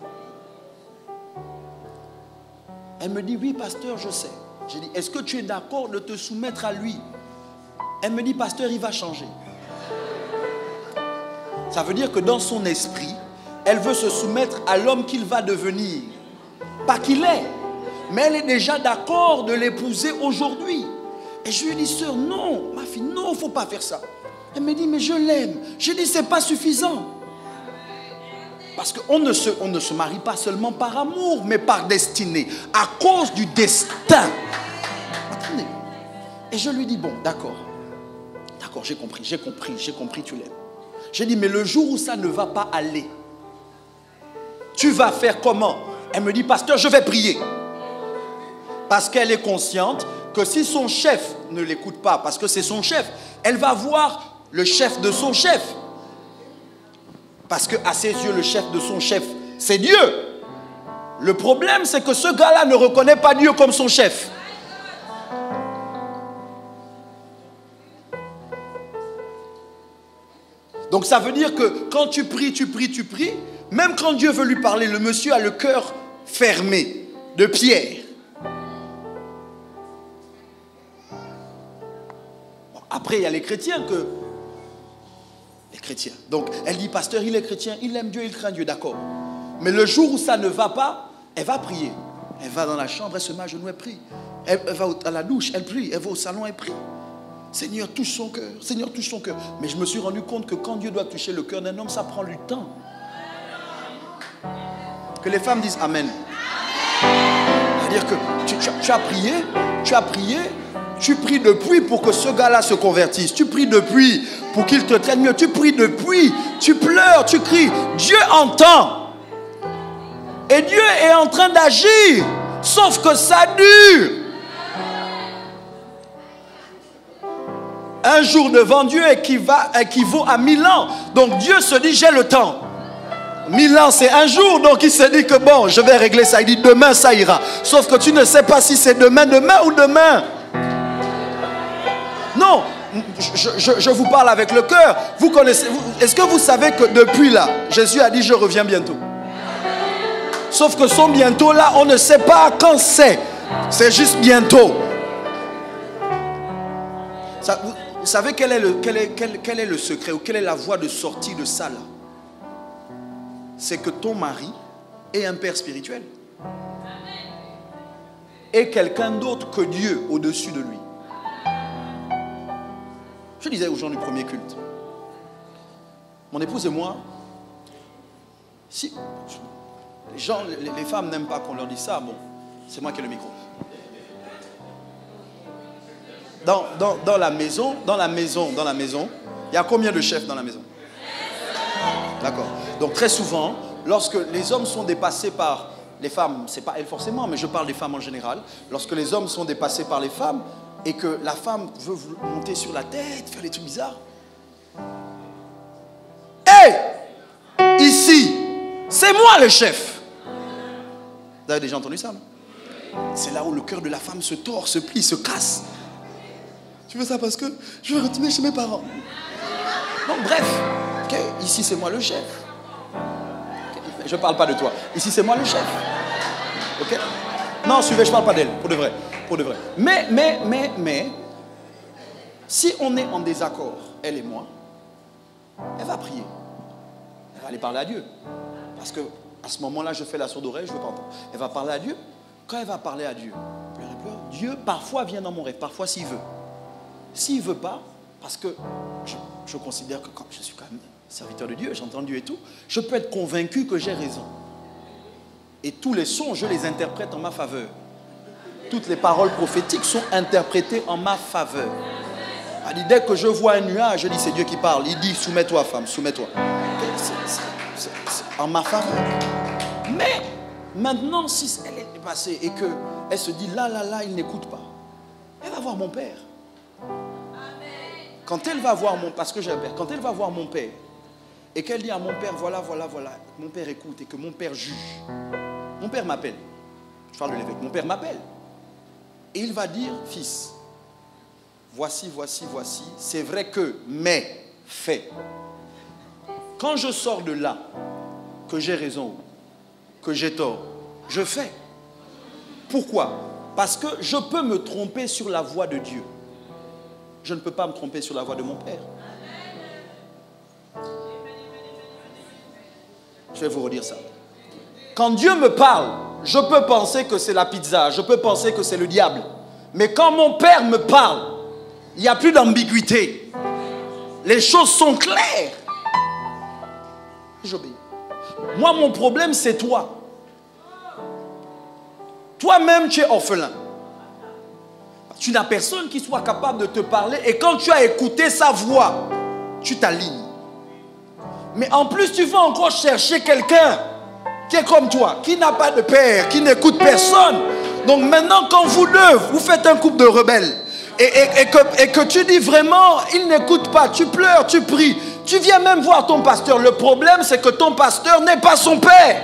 Elle me dit, oui, pasteur, je sais. J'ai dit, est-ce que tu es d'accord de te soumettre à lui? Elle me dit, pasteur, il va changer. Ça veut dire que dans son esprit, elle veut se soumettre à l'homme qu'il va devenir. Pas qu'il est, mais elle est déjà d'accord de l'épouser aujourd'hui. Et je lui ai dit, sœur, non, ma fille, non, il ne faut pas faire ça. Elle me dit, mais je l'aime. J'ai dit, ce n'est pas suffisant. Parce qu'on ne se marie pas seulement par amour, mais par destinée. À cause du destin. Attendez. Et je lui dis, bon, d'accord, j'ai compris, tu l'aimes. J'ai dit, mais le jour où ça ne va pas aller, tu vas faire comment? Elle me dit, pasteur, je vais prier. Parce qu'elle est consciente que si son chef ne l'écoute pas, parce que c'est son chef, elle va voir le chef de son chef. Parce qu'à ses yeux, le chef de son chef, c'est Dieu. Le problème, c'est que ce gars-là ne reconnaît pas Dieu comme son chef. Donc ça veut dire que quand tu pries, même quand Dieu veut lui parler, le monsieur a le cœur fermé de pierre. Bon, après, il y a les chrétiens que... Les chrétiens. Donc, elle dit, pasteur, il est chrétien, il aime Dieu, il craint Dieu, d'accord. Mais le jour où ça ne va pas, elle va prier. Elle va dans la chambre, elle se met à genoux, elle prie. Elle va à la douche, elle prie. Elle va au salon, elle prie. Seigneur, touche son cœur. Seigneur, touche son cœur. Mais je me suis rendu compte que quand Dieu doit toucher le cœur d'un homme, ça prend du temps. Que les femmes disent Amen. C'est-à-dire que tu as prié, tu pries depuis pour que ce gars-là se convertisse. Tu pries depuis pour qu'il te traite mieux. Tu pries depuis, tu pleures, tu cries. Dieu entend. Et Dieu est en train d'agir. Sauf que ça dure. Un jour devant Dieu équivaut à 1000 ans. Donc Dieu se dit, j'ai le temps. 1000 ans, c'est un jour. Donc il se dit que bon, je vais régler ça. Il dit, demain, ça ira. Sauf que tu ne sais pas si c'est demain ou demain. Non, je vous parle avec le cœur. Vous connaissez, est-ce que vous savez que depuis là, Jésus a dit, je reviens bientôt. Sauf que son bientôt là, on ne sait pas quand c'est. C'est juste bientôt. Ça, vous savez quel est le secret ou quelle est la voie de sortie de ça là? C'est que ton mari est un père spirituel. Et quelqu'un d'autre que Dieu au-dessus de lui. Je disais aux gens du premier culte, mon épouse et moi, si les femmes n'aiment pas qu'on leur dise ça, bon, c'est moi qui ai le micro. Dans la maison, il y a combien de chefs dans la maison? D'accord. Donc très souvent, lorsque les hommes sont dépassés par les femmes, c'est pas elles forcément, mais je parle des femmes en général, lorsque les hommes sont dépassés par les femmes et que la femme veut monter sur la tête, faire des trucs bizarres. Hey! Ici, c'est moi le chef. Vous avez déjà entendu ça, non? C'est là où le cœur de la femme se tord, se plie, se casse. Tu veux ça parce que je veux retourner chez mes parents. Donc bref, okay, ici c'est moi le chef. Okay, je ne parle pas de toi. Ici c'est moi le chef. Ok? Non, suivez, je ne parle pas d'elle, pour de vrai. Mais, si on est en désaccord, elle et moi, elle va prier. Elle va aller parler à Dieu. Parce que à ce moment-là, je fais la sourde oreille, je ne veux pas entendre. Elle va parler à Dieu. Quand elle va parler à Dieu, Dieu parfois vient dans mon rêve, parfois s'il veut. S'il ne veut pas, parce que je considère que quand je suis quand même serviteur de Dieu, j'entends Dieu et tout, je peux être convaincu que j'ai raison. Et tous les sons, je les interprète en ma faveur. Toutes les paroles prophétiques sont interprétées en ma faveur. Elle dit, dès que je vois un nuage, je dis, c'est Dieu qui parle. Il dit, soumets-toi femme, soumets-toi. C'est en ma faveur. Mais maintenant, si elle est passée et qu'elle se dit, là, il n'écoute pas, elle va voir mon père. Quand elle va voir parce que j'ai un père, quand elle va voir mon père et qu'elle dit à mon père, voilà, mon père écoute et que mon père juge. Mon père m'appelle. Je parle de l'évêque. Mon père m'appelle. Et il va dire, fils, voici, c'est vrai que, mais, fait. Quand je sors de là, que j'ai raison, que j'ai tort, je fais. Pourquoi? Parce que je peux me tromper sur la voie de Dieu. Je ne peux pas me tromper sur la voie de mon père. Je vais vous redire ça. Quand Dieu me parle, je peux penser que c'est la pizza, je peux penser que c'est le diable. Mais quand mon père me parle, il n'y a plus d'ambiguïté. Les choses sont claires. J'obéis. Moi, mon problème, c'est toi. Toi-même, tu es orphelin. Tu n'as personne qui soit capable de te parler et quand tu as écouté sa voix, tu t'alignes. Mais en plus, tu vas encore chercher quelqu'un qui est comme toi, qui n'a pas de père, qui n'écoute personne. Donc maintenant, quand vous deux, vous faites un couple de rebelles et que tu dis vraiment, il n'écoute pas, tu pleures, tu pries, tu viens même voir ton pasteur. Le problème, c'est que ton pasteur n'est pas son père.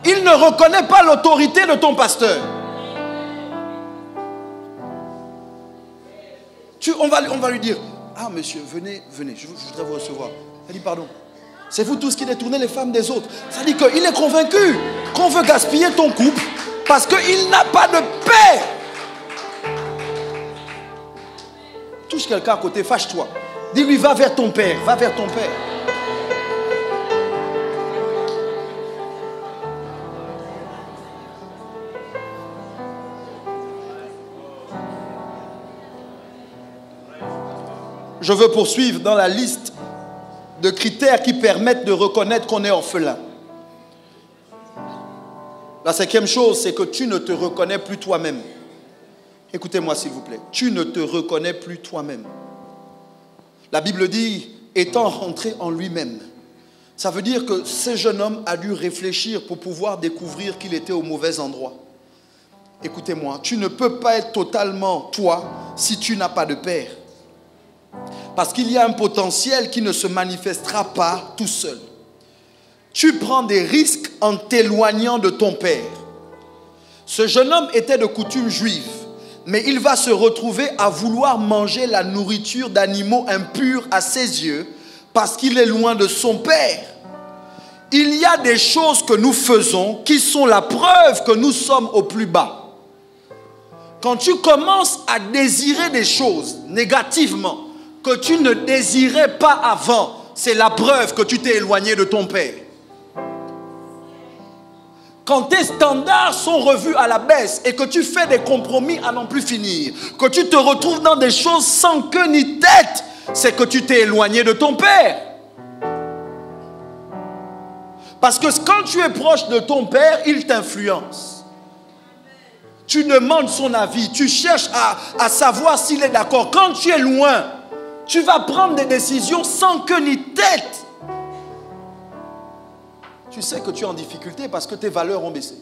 Il ne reconnaît pas l'autorité de ton pasteur. On va lui dire, ah monsieur, venez, je voudrais vous recevoir. Elle dit, pardon, c'est vous tous qui détournez les femmes des autres. Ça dit qu'il est convaincu qu'on veut gaspiller ton couple parce qu'il n'a pas de père. Touche quelqu'un à côté, fâche-toi. Dis-lui, va vers ton père, va vers ton père. Je veux poursuivre dans la liste de critères qui permettent de reconnaître qu'on est orphelin. La cinquième chose, c'est que tu ne te reconnais plus toi-même. Écoutez-moi s'il vous plaît. Tu ne te reconnais plus toi-même. La Bible dit, étant rentré en lui-même. Ça veut dire que ce jeune homme a dû réfléchir pour pouvoir découvrir qu'il était au mauvais endroit. Écoutez-moi, tu ne peux pas être totalement toi si tu n'as pas de père. Parce qu'il y a un potentiel qui ne se manifestera pas tout seul. Tu prends des risques en t'éloignant de ton père. Ce jeune homme était de coutume juive, mais il va se retrouver à vouloir manger la nourriture d'animaux impurs à ses yeux parce qu'il est loin de son père. Il y a des choses que nous faisons qui sont la preuve que nous sommes au plus bas. Quand tu commences à désirer des choses négativement, que tu ne désirais pas avant, c'est la preuve que tu t'es éloigné de ton père. Quand tes standards sont revus à la baisse et que tu fais des compromis à n'en plus finir, que tu te retrouves dans des choses sans queue ni tête, c'est que tu t'es éloigné de ton père. Parce que quand tu es proche de ton père, il t'influence. Tu demandes son avis, tu cherches à savoir s'il est d'accord. Quand tu es loin, tu vas prendre des décisions sans queue ni tête. Tu sais que tu es en difficulté parce que tes valeurs ont baissé.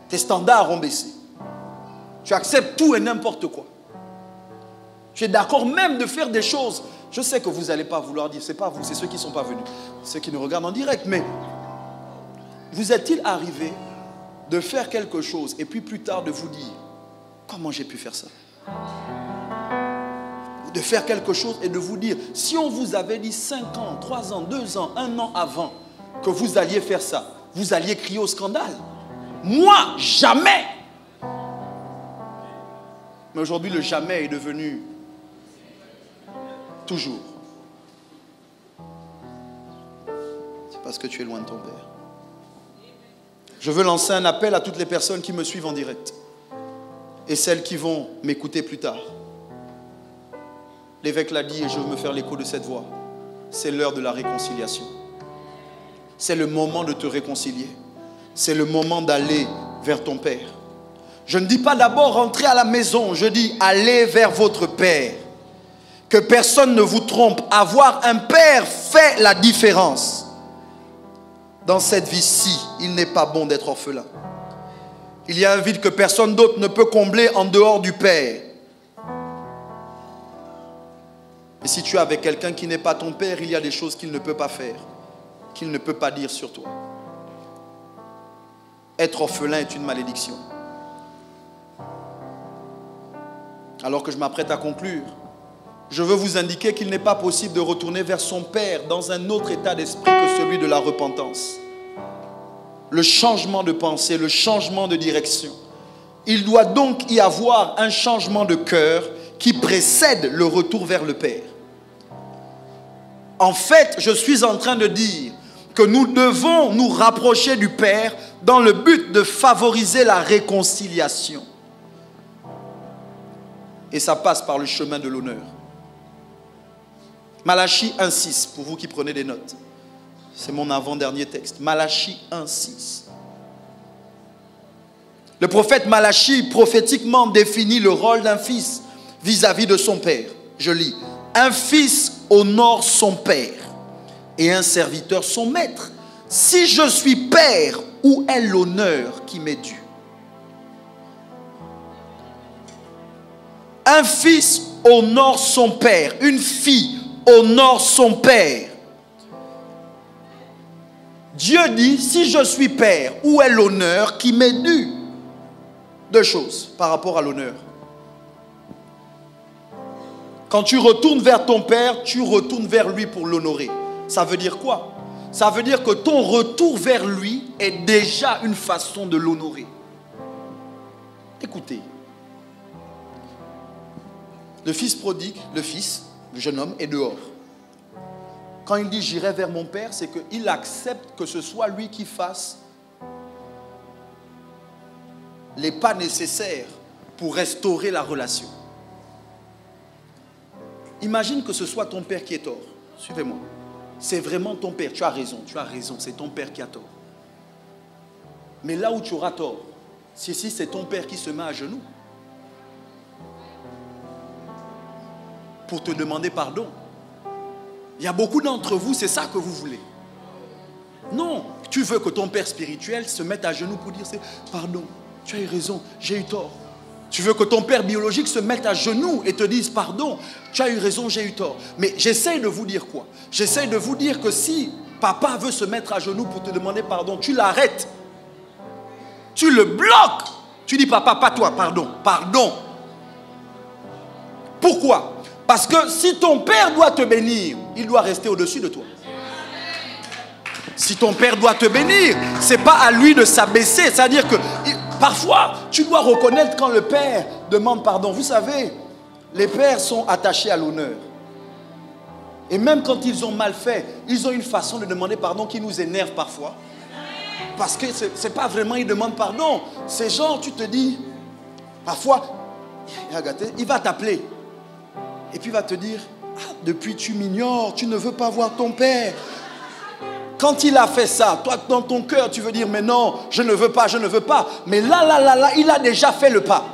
Tes standards ont baissé. Tu acceptes tout et n'importe quoi. Tu es d'accord même de faire des choses. Je sais que vous n'allez pas vouloir dire, c'est pas vous, c'est ceux qui ne sont pas venus, ceux qui nous regardent en direct. Mais vous est-il arrivé de faire quelque chose et puis plus tard de vous dire, comment j'ai pu faire ça? De faire quelque chose et de vous dire, si on vous avait dit 5 ans, 3 ans, 2 ans, 1 an avant que vous alliez faire ça, vous alliez crier au scandale. Moi, jamais. Mais aujourd'hui, le jamais est devenu toujours. C'est parce que tu es loin de ton père. Je veux lancer un appel à toutes les personnes qui me suivent en direct et celles qui vont m'écouter plus tard. L'évêque l'a dit et je veux me faire l'écho de cette voix. C'est l'heure de la réconciliation. C'est le moment de te réconcilier. C'est le moment d'aller vers ton père. Je ne dis pas d'abord rentrer à la maison. Je dis allez vers votre père. Que personne ne vous trompe. Avoir un père fait la différence. Dans cette vie-ci, il n'est pas bon d'être orphelin. Il y a un vide que personne d'autre ne peut combler en dehors du père. Et si tu es avec quelqu'un qui n'est pas ton père, il y a des choses qu'il ne peut pas faire, qu'il ne peut pas dire sur toi. Être orphelin est une malédiction. Alors que je m'apprête à conclure, je veux vous indiquer qu'il n'est pas possible de retourner vers son père dans un autre état d'esprit que celui de la repentance. Le changement de pensée, le changement de direction. Il doit donc y avoir un changement de cœur qui précède le retour vers le Père. En fait, je suis en train de dire que nous devons nous rapprocher du Père dans le but de favoriser la réconciliation. Et ça passe par le chemin de l'honneur. Malachie 1,6, pour vous qui prenez des notes. C'est mon avant-dernier texte. Malachie 1,6. Le prophète Malachie prophétiquement définit le rôle d'un fils vis-à-vis de son père. Je lis. Un fils honore son père et un serviteur son maître. Si je suis père, où est l'honneur qui m'est dû? Un fils honore son père. Une fille honore son père. Dieu dit, si je suis père, où est l'honneur qui m'est dû? Deux choses par rapport à l'honneur. Quand tu retournes vers ton père, tu retournes vers lui pour l'honorer. Ça veut dire quoi? Ça veut dire que ton retour vers lui est déjà une façon de l'honorer. Écoutez. Le fils prodigue, le jeune homme, est dehors. Quand il dit « j'irai vers mon père », c'est qu'il accepte que ce soit lui qui fasse les pas nécessaires pour restaurer la relation. Imagine que ce soit ton père qui est tort. Suivez-moi. C'est vraiment ton père. Tu as raison, c'est ton père qui a tort. Mais là où tu auras tort, si c'est ton père qui se met à genoux pour te demander pardon. Il y a beaucoup d'entre vous, c'est ça que vous voulez. Non, tu veux que ton père spirituel se mette à genoux pour dire pardon, tu as eu raison, j'ai eu tort. Tu veux que ton père biologique se mette à genoux et te dise pardon, tu as eu raison, j'ai eu tort. Mais j'essaie de vous dire quoi? J'essaie de vous dire que si papa veut se mettre à genoux pour te demander pardon, tu l'arrêtes. Tu le bloques. Tu dis papa, pas toi, pardon, pardon. Pourquoi? Parce que si ton père doit te bénir, il doit rester au-dessus de toi. Si ton père doit te bénir, ce n'est pas à lui de s'abaisser. C'est-à-dire que parfois, tu dois reconnaître quand le père demande pardon. Vous savez, les pères sont attachés à l'honneur. Et même quand ils ont mal fait, ils ont une façon de demander pardon qui nous énerve parfois. Parce que ce n'est pas vraiment ils demandent pardon. C'est genre, tu te dis, parfois, il va t'appeler. Et puis il va te dire, depuis tu m'ignores, tu ne veux pas voir ton père. Quand il a fait ça, toi dans ton cœur tu veux dire, mais non, je ne veux pas, je ne veux pas. Mais là, il a déjà fait le pas.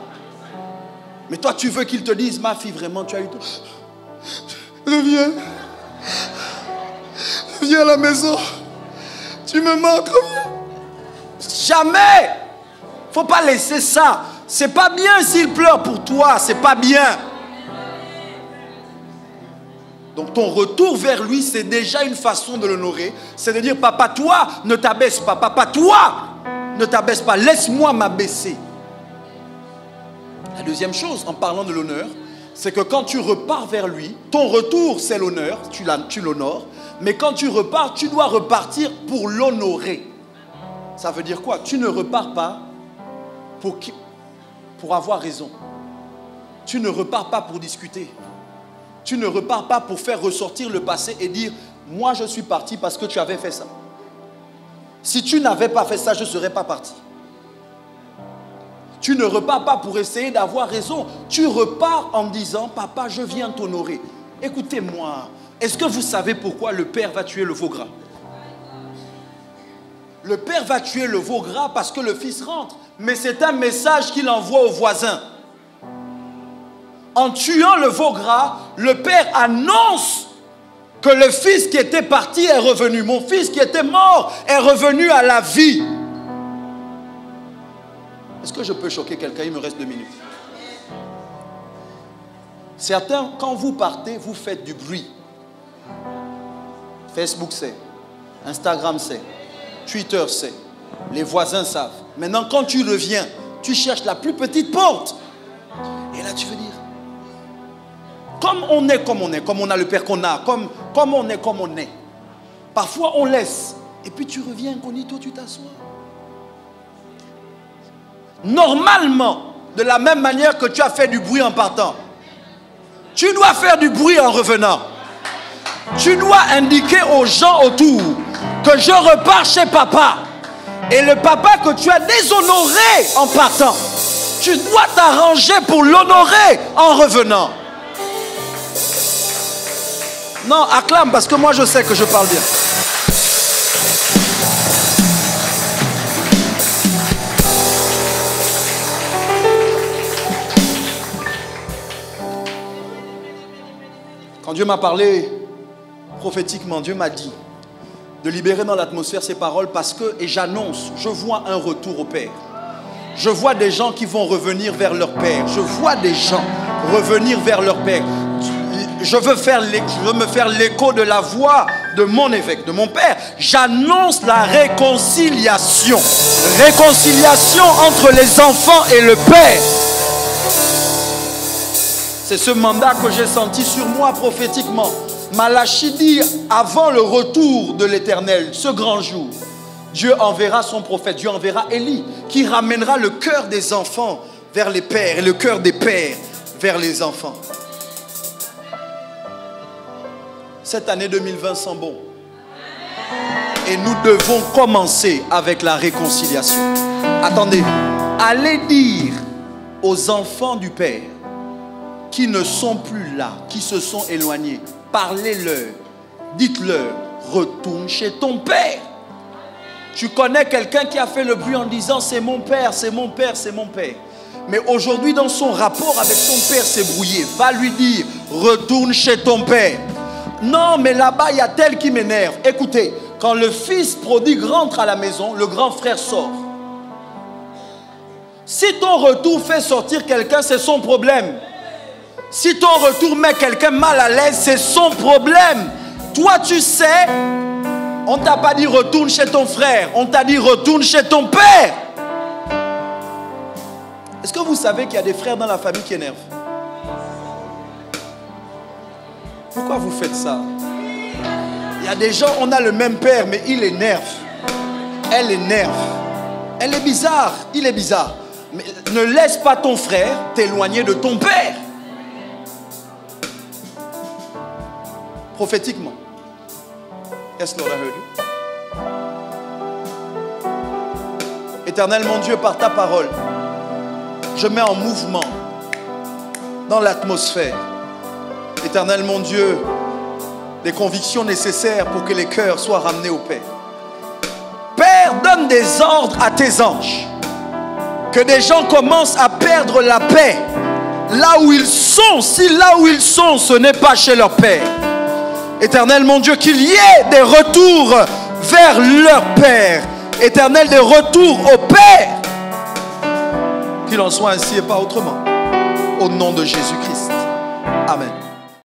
Mais toi tu veux qu'il te dise, ma fille vraiment tu as eu tout. Reviens à la maison. Tu me manques. Jamais. Faut pas laisser ça. C'est pas bien s'il pleure pour toi, c'est pas bien. Donc ton retour vers lui, c'est déjà une façon de l'honorer. C'est de dire, papa, toi, ne t'abaisse pas. Papa, toi, ne t'abaisse pas. Laisse-moi m'abaisser. La deuxième chose, en parlant de l'honneur, c'est que quand tu repars vers lui, ton retour, c'est l'honneur. Tu l'honores. Mais quand tu repars, tu dois repartir pour l'honorer. Ça veut dire quoi? Tu ne repars pas pour avoir raison. Tu ne repars pas pour discuter. Tu ne repars pas pour faire ressortir le passé et dire « Moi, je suis parti parce que tu avais fait ça. Si tu n'avais pas fait ça, je ne serais pas parti. » Tu ne repars pas pour essayer d'avoir raison. Tu repars en disant « Papa, je viens t'honorer. » Écoutez-moi, est-ce que vous savez pourquoi le père va tuer le veau gras? Le père va tuer le veau gras parce que le fils rentre. Mais c'est un message qu'il envoie aux voisins. En tuant le veau gras, le père annonce que le fils qui était parti est revenu. Mon fils qui était mort est revenu à la vie. Est-ce que je peux choquer quelqu'un? Il me reste 2 minutes. Certains, quand vous partez, vous faites du bruit. Facebook sait, Instagram sait, Twitter sait, les voisins savent. Maintenant, quand tu reviens, tu cherches la plus petite porte. Et là, tu veux dire, comme on est, comme on a le père qu'on a, comme on est, comme on est. Parfois, on laisse. Et puis, tu reviens incognito, tu t'assois. Normalement, de la même manière que tu as fait du bruit en partant, tu dois faire du bruit en revenant. Tu dois indiquer aux gens autour que je repars chez papa. Et le papa que tu as déshonoré en partant, tu dois t'arranger pour l'honorer en revenant. Non, acclame parce que moi je sais que je parle bien. Quand Dieu m'a parlé prophétiquement, Dieu m'a dit de libérer dans l'atmosphère ces paroles parce que, et j'annonce, je vois un retour au Père. Je vois des gens qui vont revenir vers leur Père. Je vois des gens revenir vers leur Père. Je veux me faire l'écho de la voix de mon évêque, de mon Père. J'annonce la réconciliation. Réconciliation entre les enfants et le Père. C'est ce mandat que j'ai senti sur moi prophétiquement. Malachi dit, avant le retour de l'Éternel, ce grand jour, Dieu enverra son prophète, Dieu enverra Élie, qui ramènera le cœur des enfants vers les pères et le cœur des pères vers les enfants. Cette année 2020 sent bon. Et nous devons commencer avec la réconciliation. Attendez, allez dire aux enfants du Père qui ne sont plus là, qui se sont éloignés, parlez-leur, dites-leur, retourne chez ton Père. Tu connais quelqu'un qui a fait le bruit en disant c'est mon Père, c'est mon Père, c'est mon Père. Mais aujourd'hui dans son rapport avec son Père s'est brouillé. Va lui dire, retourne chez ton Père. Non mais là-bas il y a tel qui m'énerve. Écoutez, quand le fils prodigue rentre à la maison, le grand frère sort. Si ton retour fait sortir quelqu'un, c'est son problème. Si ton retour met quelqu'un mal à l'aise, c'est son problème. Toi, tu sais, on ne t'a pas dit retourne chez ton frère, on t'a dit retourne chez ton père. Est-ce que vous savez qu'il y a des frères dans la famille qui énervent? Pourquoi vous faites ça? Il y a des gens, on a le même père, mais il énerve. Elle énerve. Elle est bizarre, il est bizarre. Mais ne laisse pas ton frère t'éloigner de ton père. Prophétiquement. Yes, Lord, I heard you. Éternel, mon Dieu, par ta parole, je mets en mouvement dans l'atmosphère. Éternel, mon Dieu, les convictions nécessaires pour que les cœurs soient ramenés au Père. Père, donne des ordres à tes anges. Que des gens commencent à perdre la paix là où ils sont. Si là où ils sont, ce n'est pas chez leur Père. Éternel, mon Dieu, qu'il y ait des retours vers leur Père. Éternel, des retours au Père. Qu'il en soit ainsi et pas autrement. Au nom de Jésus-Christ. Amen.